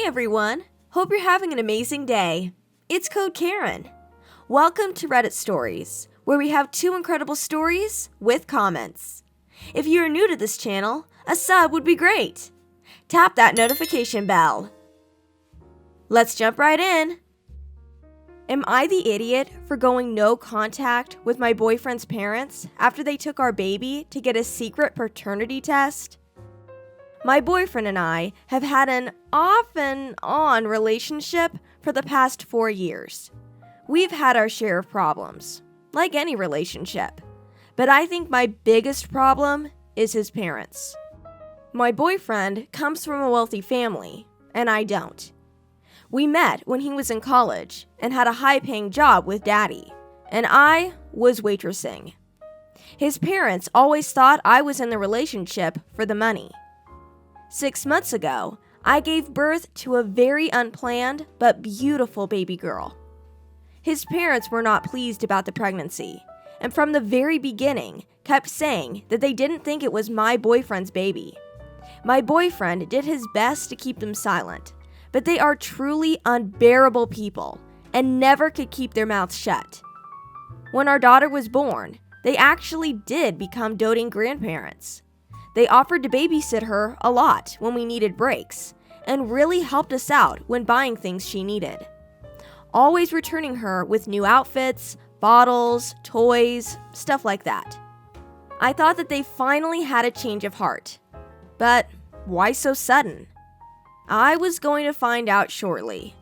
Hey everyone! Hope you're having an amazing day. It's Code Karen. Welcome to Reddit Stories, where we have 2 incredible stories with comments. If you're new to this channel, a sub would be great. Tap that notification bell. Let's jump right in. Am I the idiot for going no contact with my boyfriend's parents after they took our baby to get a secret paternity test? My boyfriend and I have had an off and on relationship for the past 4 years. We've had our share of problems, like any relationship. But I think my biggest problem is his parents. My boyfriend comes from a wealthy family, and I don't. We met when he was in college and had a high-paying job with daddy, and I was waitressing. His parents always thought I was in the relationship for the money. 6 months ago, I gave birth to a very unplanned but beautiful baby girl. His parents were not pleased about the pregnancy, and from the very beginning kept saying that they didn't think it was my boyfriend's baby. My boyfriend did his best to keep them silent, but they are truly unbearable people and never could keep their mouths shut. When our daughter was born, they actually did become doting grandparents. They offered to babysit her a lot when we needed breaks, and really helped us out when buying things she needed. Always returning her with new outfits, bottles, toys, stuff like that. I thought that they finally had a change of heart. But why so sudden? I was going to find out shortly.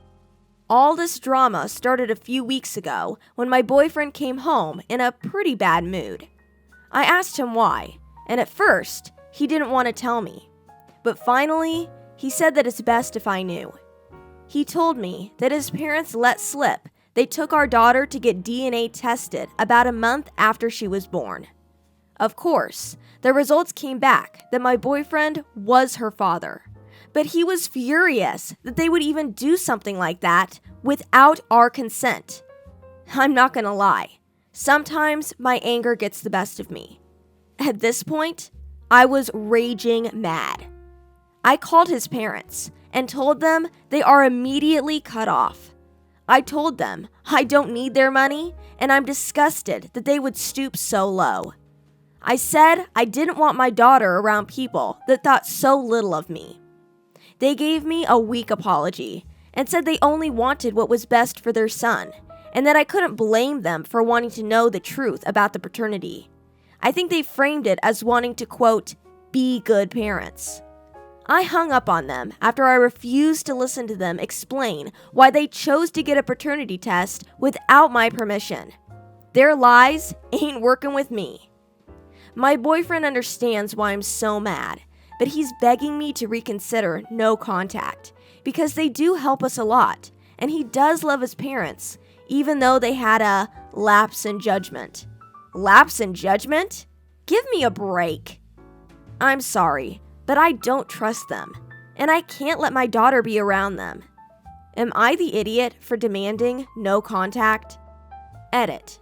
All this drama started a few weeks ago when my boyfriend came home in a pretty bad mood. I asked him why, and at first, he didn't want to tell me, but finally, he said that it's best if I knew. He told me that his parents let slip they took our daughter to get DNA tested about a month after she was born. Of course, the results came back that my boyfriend was her father, but he was furious that they would even do something like that without our consent. I'm not gonna lie, sometimes my anger gets the best of me. At this point, I was raging mad. I called his parents and told them they are immediately cut off. I told them I don't need their money and I'm disgusted that they would stoop so low. I said I didn't want my daughter around people that thought so little of me. They gave me a weak apology and said they only wanted what was best for their son and that I couldn't blame them for wanting to know the truth about the paternity. I think they framed it as wanting to, quote, be good parents. I hung up on them after I refused to listen to them explain why they chose to get a paternity test without my permission. Their lies ain't working with me. My boyfriend understands why I'm so mad, but he's begging me to reconsider no contact because they do help us a lot, and he does love his parents, even though they had a lapse in judgment. Lapse in judgment? Give me a break. I'm sorry, but I don't trust them, and I can't let my daughter be around them. Am I the idiot for demanding no contact? Edit.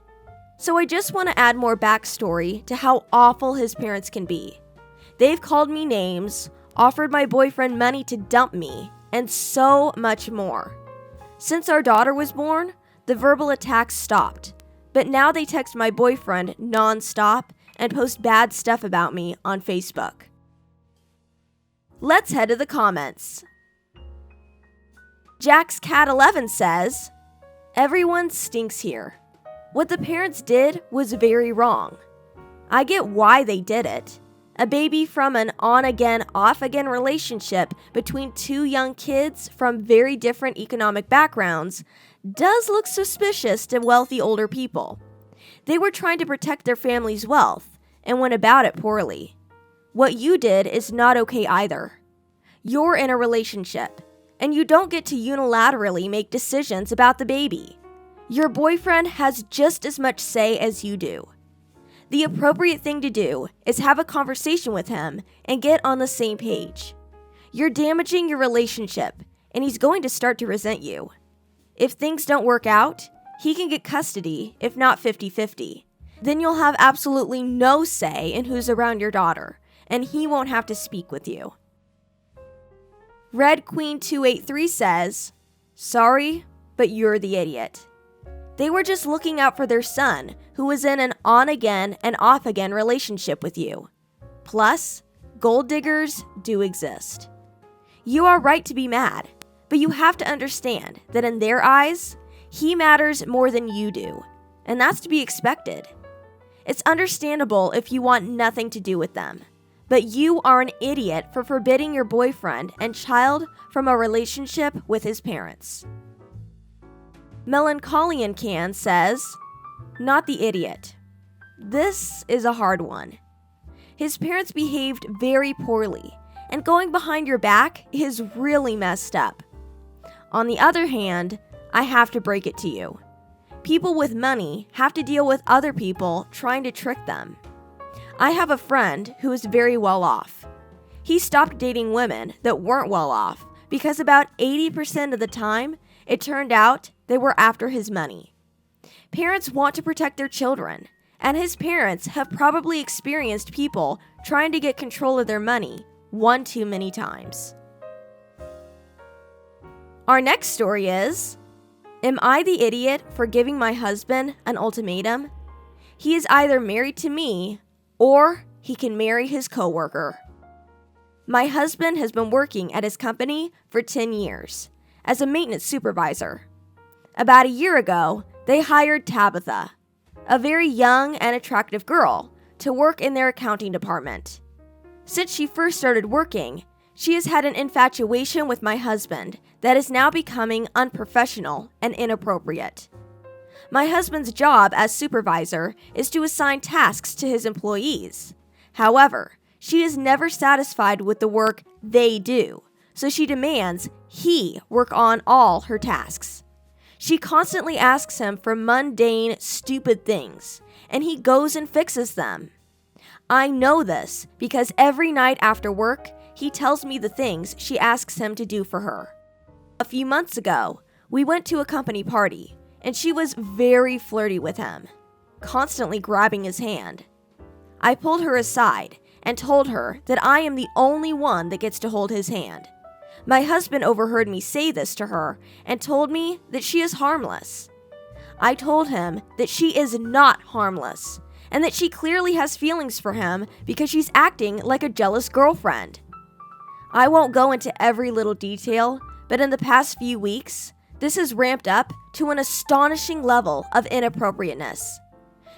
So I just want to add more backstory to how awful his parents can be. They've called me names, offered my boyfriend money to dump me, and so much more. Since our daughter was born, the verbal attacks stopped. But now they text my boyfriend non-stop and post bad stuff about me on Facebook. Let's head to the comments. JacksCat11 says, everyone stinks here. What the parents did was very wrong. I get why they did it. A baby from an on-again, off-again relationship between 2 young kids from very different economic backgrounds does look suspicious to wealthy older people. They were trying to protect their family's wealth and went about it poorly. What you did is not okay either. You're in a relationship, and you don't get to unilaterally make decisions about the baby. Your boyfriend has just as much say as you do. The appropriate thing to do is have a conversation with him and get on the same page. You're damaging your relationship, and he's going to start to resent you. If things don't work out, he can get custody, if not 50-50. Then you'll have absolutely no say in who's around your daughter, and he won't have to speak with you. Red Queen 283 says, "Sorry, but you're the idiot. They were just looking out for their son, who was in an on-again and off-again relationship with you. Plus, gold diggers do exist. You are right to be mad, but you have to understand that in their eyes, he matters more than you do, and that's to be expected. It's understandable if you want nothing to do with them, but you are an idiot for forbidding your boyfriend and child from a relationship with his parents." Melancholian Can says, "Not the idiot. This is a hard one. His parents behaved very poorly, and going behind your back is really messed up. On the other hand, I have to break it to you. People with money have to deal with other people trying to trick them. I have a friend who is very well off. He stopped dating women that weren't well off because about 80% of the time, it turned out they were after his money. Parents want to protect their children, and his parents have probably experienced people trying to get control of their money one too many times." Our next story is, "Am I the idiot for giving my husband an ultimatum? He is either married to me or he can marry his coworker. My husband has been working at his company for 10 years as a maintenance supervisor. About a year ago, they hired Tabitha, a very young and attractive girl, to work in their accounting department. Since she first started working, she has had an infatuation with my husband that is now becoming unprofessional and inappropriate. My husband's job as supervisor is to assign tasks to his employees. However, she is never satisfied with the work they do, so she demands he work on all her tasks. She constantly asks him for mundane, stupid things, and he goes and fixes them. I know this because every night after work, he tells me the things she asks him to do for her. A few months ago, we went to a company party, and she was very flirty with him, constantly grabbing his hand. I pulled her aside and told her that I am the only one that gets to hold his hand. My husband overheard me say this to her and told me that she is harmless. I told him that she is not harmless and that she clearly has feelings for him because she's acting like a jealous girlfriend. I won't go into every little detail, but in the past few weeks, this has ramped up to an astonishing level of inappropriateness.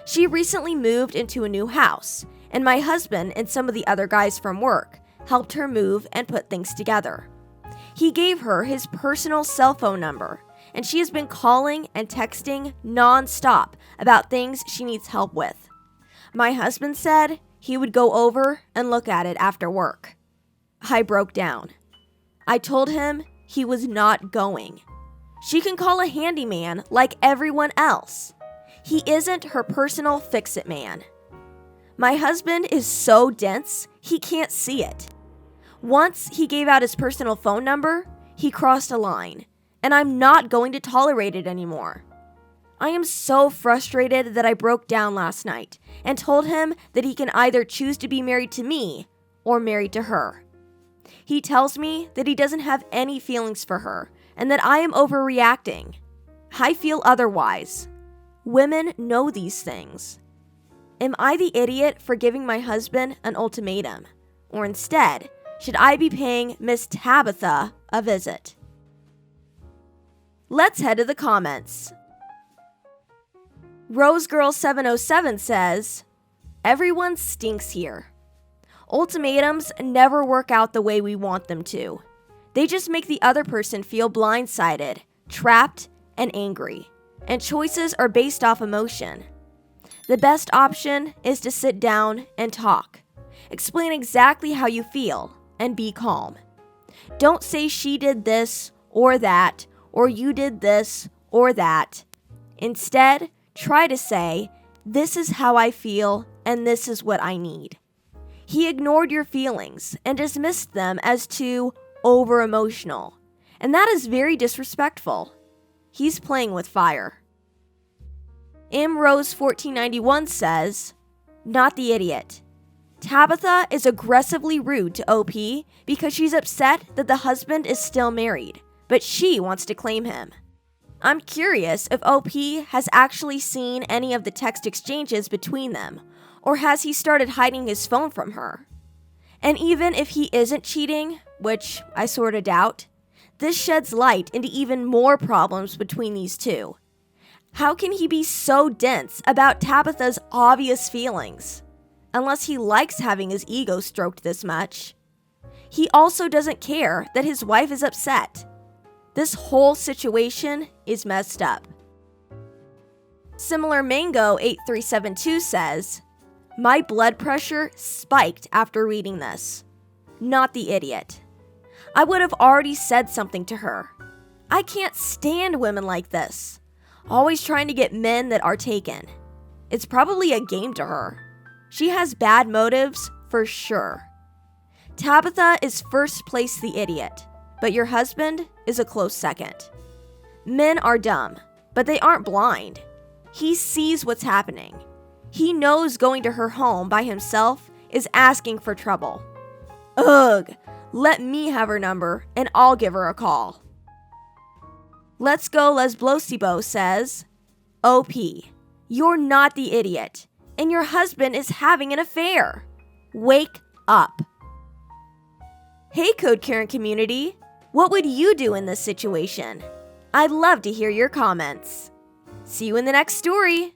She recently moved into a new house, and my husband and some of the other guys from work helped her move and put things together. He gave her his personal cell phone number, and she has been calling and texting non-stop about things she needs help with. My husband said he would go over and look at it after work. I broke down. I told him he was not going. She can call a handyman like everyone else. He isn't her personal fix-it man. My husband is so dense, he can't see it. Once he gave out his personal phone number, he crossed a line, and I'm not going to tolerate it anymore. I am so frustrated that I broke down last night and told him that he can either choose to be married to me or married to her. He tells me that he doesn't have any feelings for her and that I am overreacting. I feel otherwise. Women know these things. Am I the idiot for giving my husband an ultimatum? Or instead, should I be paying Miss Tabitha a visit? Let's head to the comments. RoseGirl707 says, "Everyone stinks here. Ultimatums never work out the way we want them to. They just make the other person feel blindsided, trapped, and angry. And choices are based off emotion. The best option is to sit down and talk. Explain exactly how you feel and be calm. Don't say she did this or that, or you did this or that. Instead, try to say, this is how I feel and this is what I need. He ignored your feelings and dismissed them as too over-emotional, and that is very disrespectful. He's playing with fire." MRose1491 says, "Not the idiot. Tabitha is aggressively rude to OP because she's upset that the husband is still married, but she wants to claim him. I'm curious if OP has actually seen any of the text exchanges between them, or has he started hiding his phone from her? And even if he isn't cheating, which I sorta doubt, this sheds light into even more problems between these two. How can he be so dense about Tabitha's obvious feelings? Unless he likes having his ego stroked this much. He also doesn't care that his wife is upset. This whole situation is messed up. Similar Mango 8372 says, "My blood pressure spiked after reading this. Not the idiot. I would have already said something to her. I can't stand women like this. Always trying to get men that are taken. It's probably a game to her. She has bad motives, for sure. Tabitha is first place the idiot, but your husband is a close second. Men are dumb, but they aren't blind. He sees what's happening. He knows going to her home by himself is asking for trouble. Ugh, let me have her number and I'll give her a call." Let's Go Lesblosibo says, "OP, you're not the idiot, and your husband is having an affair. Wake up." Hey Code Karen community, what would you do in this situation? I'd love to hear your comments. See you in the next story.